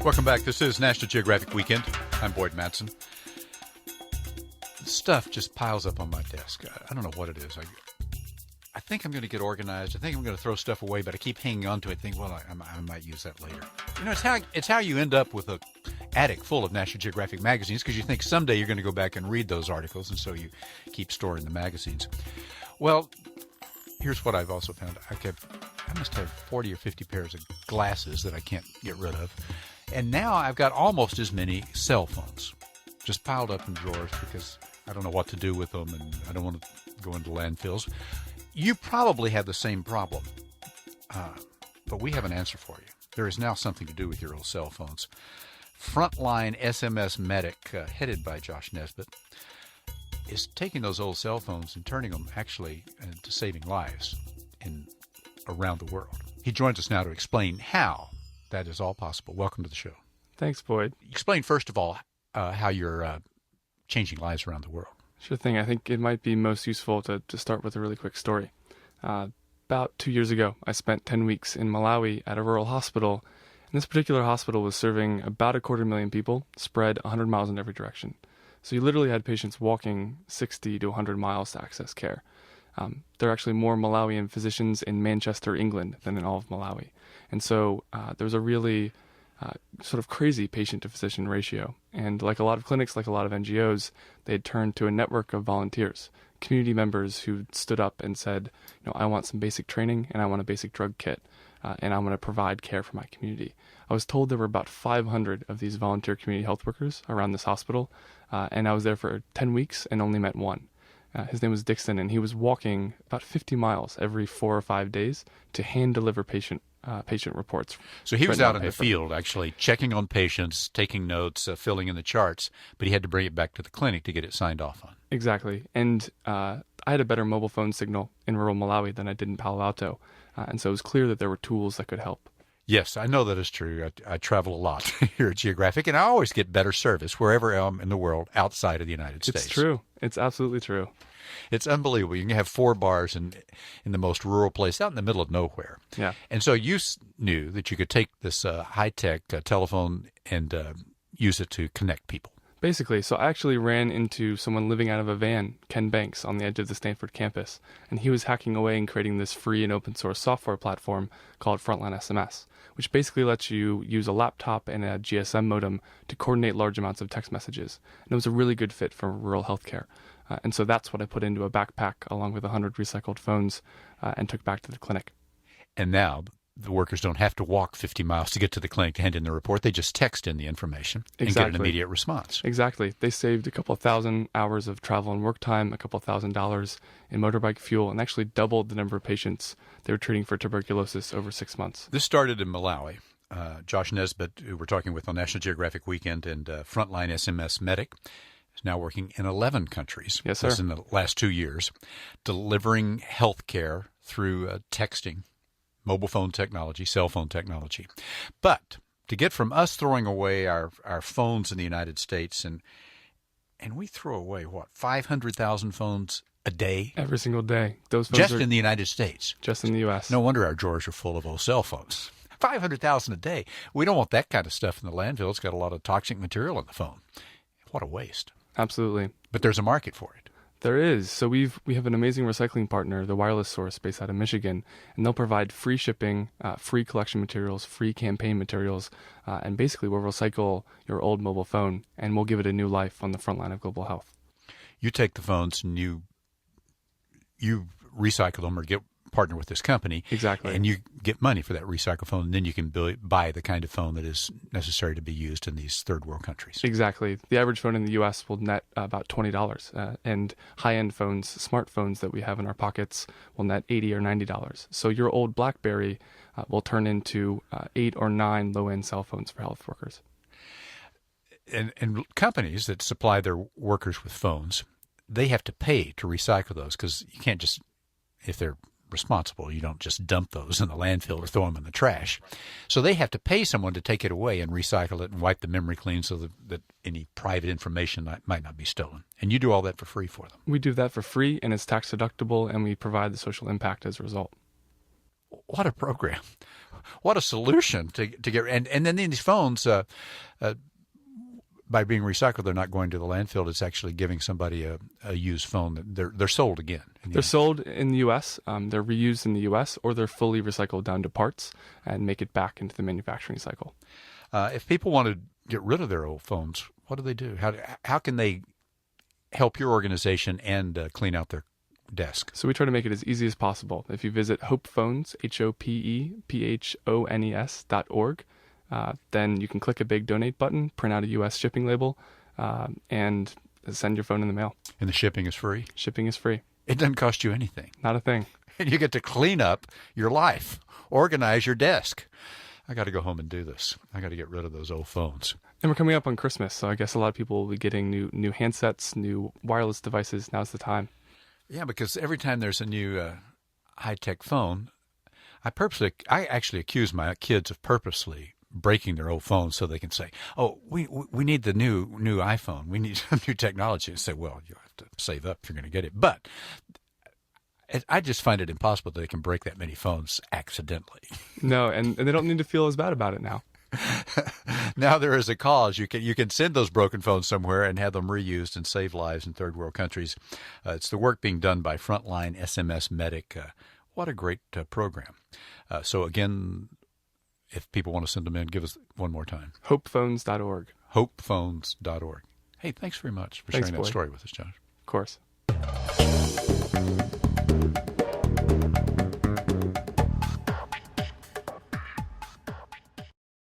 Welcome back. This is National Geographic Weekend. I'm Boyd Matson. Stuff just piles up on my desk. I don't know what it is. I think I'm going to get organized. I think I'm going to throw stuff away, but I keep hanging on to it. Think, well, I might use that later. You know, it's how you end up with a attic full of National Geographic magazines, because you think someday you're going to go back and read those articles, and so you keep storing the magazines. Well, here's what I've also found. I must have 40 or 50 pairs of glasses that I can't get rid of. And now I've got almost as many cell phones just piled up in drawers because I don't know what to do with them, and I don't want to go into landfills. You probably have the same problem, but we have an answer for you. There is now something to do with your old cell phones. FrontlineSMSMedic, headed by Josh Nesbit, is taking those old cell phones and turning them actually into saving lives around the world. He joins us now to explain how that is all possible. Welcome to the show. Thanks, Boyd. Explain, first of all, how you're changing lives around the world. Sure thing. I think it might be most useful to start with a really quick story. About 2 years ago, I spent 10 weeks in Malawi at a rural hospital, and this particular hospital was serving about 250,000 people, spread 100 miles in every direction. So you literally had patients walking 60 to 100 miles to access care. There are actually more Malawian physicians in Manchester, England, than in all of Malawi. And so there was a really sort of crazy patient-to-physician ratio. And like a lot of clinics, like a lot of NGOs, they had turned to a network of volunteers, community members who stood up and said, I want some basic training, and I want a basic drug kit, and I'm going to provide care for my community. I was told there were about 500 of these volunteer community health workers around this hospital, and I was there for 10 weeks and only met one. His name was Dixon, and he was walking about 50 miles every 4 or 5 days to hand-deliver patient reports. So he was out in the field actually checking on patients, taking notes, filling in the charts, but he had to bring it back to the clinic to get it signed off on. Exactly. And I had a better mobile phone signal in rural Malawi than I did in Palo Alto, and so it was clear that there were tools that could help. Yes, I know that is true. I travel a lot here at Geographic, and I always get better service wherever I am in the world outside of the United States. It's true. It's absolutely true. It's unbelievable. You can have 4 bars in the most rural place out in the middle of nowhere. Yeah. And so you knew that you could take this high-tech telephone and use it to connect people. Basically, so I actually ran into someone living out of a van, Ken Banks, on the edge of the Stanford campus, and he was hacking away and creating this free and open source software platform called FrontlineSMS, which basically lets you use a laptop and a GSM modem to coordinate large amounts of text messages. And it was a really good fit for rural healthcare. And so that's what I put into a backpack along with 100 recycled phones and took back to the clinic. And now the workers don't have to walk 50 miles to get to the clinic to hand in the report. They just text in the information and get an immediate response. Exactly. They saved a couple 1,000 hours of travel and work time, a couple $1,000 in motorbike fuel, and actually doubled the number of patients they were treating for tuberculosis over 6 months. This started in Malawi. Josh Nesbit, who we're talking with on National Geographic Weekend, and FrontlineSMSMedic, is now working in 11 countries. Yes, sir. This in the last 2 years, delivering health care through texting, mobile phone technology, cell phone technology. But to get from us throwing away our phones in the United States, and we throw away, 500,000 phones a day? Every single day. Those phones just in the United States. Just in the U.S. No wonder our drawers are full of old cell phones. 500,000 a day. We don't want that kind of stuff in the landfill. It's got a lot of toxic material in the phone. What a waste. Absolutely. But there's a market for it. There is. So we have an amazing recycling partner, the Wireless Source, based out of Michigan, and they'll provide free shipping, free collection materials, free campaign materials, and basically we'll recycle your old mobile phone and we'll give it a new life on the front line of global health. You take the phones and you recycle them or partner with this company. Exactly. And you get money for that recycled phone, and then you can buy the kind of phone that is necessary to be used in these third world countries. Exactly. The average phone in the U.S. will net about $20, and high-end phones, smartphones that we have in our pockets, will net $80 or $90. So your old BlackBerry will turn into 8 or 9 low-end cell phones for health workers. And companies that supply their workers with phones, they have to pay to recycle those, because you can't just, if they're responsible, you don't just dump those in the landfill or throw them in the trash. So they have to pay someone to take it away and recycle it and wipe the memory clean so that any private information might not be stolen. And you do all that for free for them. We do that for free, and it's tax deductible, and we provide the social impact as a result. What a program. what a solution to get. And then these phones, by being recycled, they're not going to the landfill. It's actually giving somebody a used phone. They're sold again. They're sold in the U.S. They're reused in the U.S. or they're fully recycled down to parts and make it back into the manufacturing cycle. If people want to get rid of their old phones, what do they do? How can they help your organization and clean out their desk? So we try to make it as easy as possible. If you visit HopePhones, HopePhones.org, then you can click a big donate button, print out a U.S. shipping label, and send your phone in the mail. And the shipping is free? Shipping is free. It doesn't cost you anything. Not a thing. And you get to clean up your life, organize your desk. I got to go home and do this. I got to get rid of those old phones. And we're coming up on Christmas, so I guess a lot of people will be getting new handsets, new wireless devices. Now's the time. Yeah, because every time there's a new high-tech phone, I actually accuse my kids of purposely breaking their old phones so they can say, "Oh, we need the new iPhone. We need new technology." And say, "Well, you have to save up if you're going to get it." But I just find it impossible that they can break that many phones accidentally. No, and they don't need to feel as bad about it now. Now there is a cause. You can send those broken phones somewhere and have them reused and save lives in third world countries. It's the work being done by FrontlineSMS Medic. What a great program. So again, if people want to send them in, give us one more time. HopePhones.org. HopePhones.org. Hey, thanks very much for sharing that story with us, Josh. Of course.